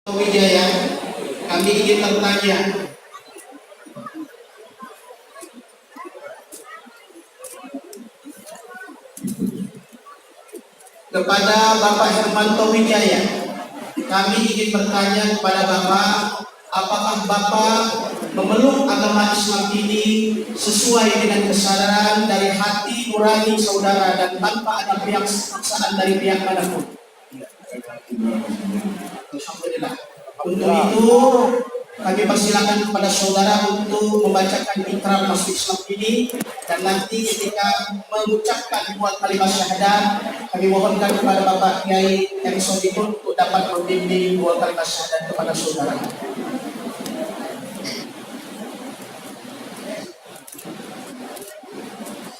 Wijaya, kami ingin bertanya kepada Bapak Hermanto Wijaya. Kami ingin bertanya kepada Bapak, apakah Bapak memeluk agama Islam ini sesuai dengan kesadaran dari hati nurani saudara dan tanpa ada pihak paksaan dari pihak manapun? Alhamdulillah. Untuk itu kami persilakan kepada saudara untuk membacakan ikrar masuk Islam ini, dan nanti ketika mengucapkan dua kalimat syahadat kami mohonkan kepada Bapak Kiai Eri Sodikun untuk dapat membimbing dua kalimat syahadat kepada saudara.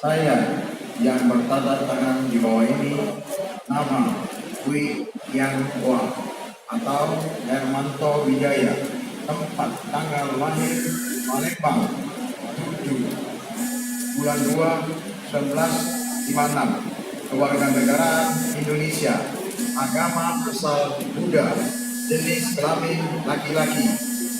Saya yang bertanda tangan di bawah ini nama Dwi Yang Wah atau Hermanto Wijaya, tempat tanggal lahir Palembang 7 bulan 2 1956, kewarganegaraan Indonesia, agama asal Buddha, jenis kelamin laki-laki,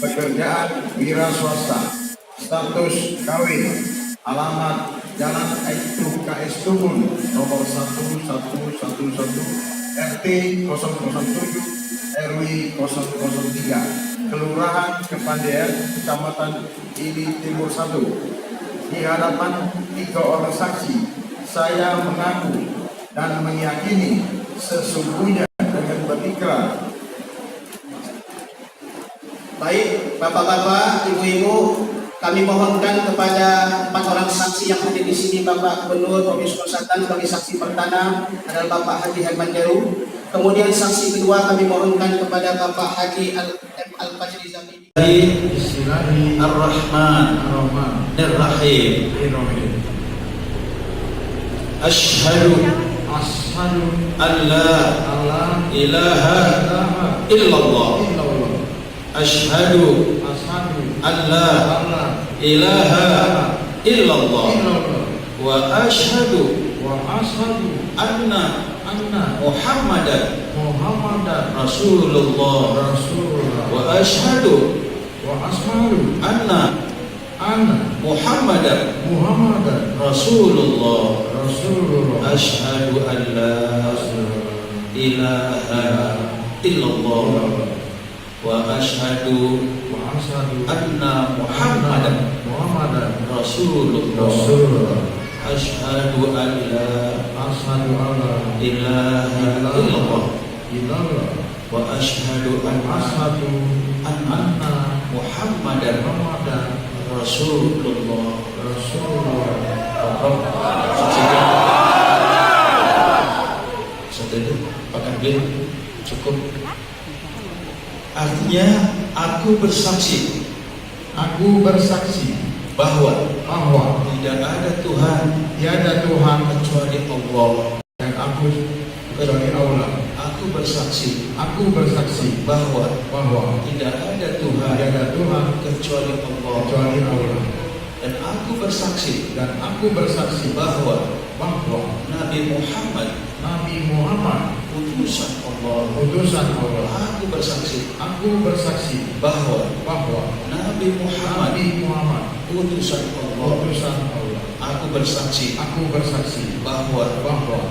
pekerjaan wira swasta, status kawin, alamat Jalan Aibtu KS Tubun nomor 1111 RT 007 RW 003 Kelurahan Kepandean, Kecamatan Ili Timur 1. Di hadapan 3 orang saksi, saya mengaku dan meyakini sesungguhnya dengan berikrar. Baik, Bapak-bapak, Ibu-ibu, kami mohonkan kepada 4 orang saksi yang hadir di sini, Bapak Gubernur Provinsi Sulawesi sebagai saksi pertama adalah Bapak Haji Herman Deru. Kemudian saksi kedua kami mohonkan kepada Bapak Haji Al-Fajri Zamini. Bismillahirrahmanirrahim. Asyhadu an la ilaha illallah. Asyhadu an la ilaha illallah wa asyhadu anna Muhammadan Rasulullah wa asyhadu anna Muhammadan Rasulullah. Asyhadu an la ilaha illallah wa asyhadu anna Muhammadan Rasulullah. Asyhadu an la ilaha illallah wa asyhadu anna Muhammadan Rasulullah. Satu itu pakai beli cukup. Artinya aku bersaksi bahwa tidak ada Tuhan kecuali Allah, Dan aku kecuali Allah. Aku bersaksi bahwa tidak ada Tuhan kecuali Allah, dan aku bersaksi bahwa Nabi Muhammad utusan Allah. Aku bersaksi bahwa Nabi Muhammad utusan Allah. Aku bersaksi bahwa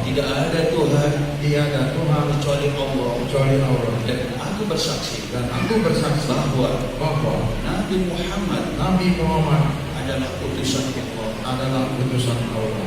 tidak ada Tuhan kecuali Allah, dan aku bersaksi bahwa Nabi Muhammad adalah utusan Allah.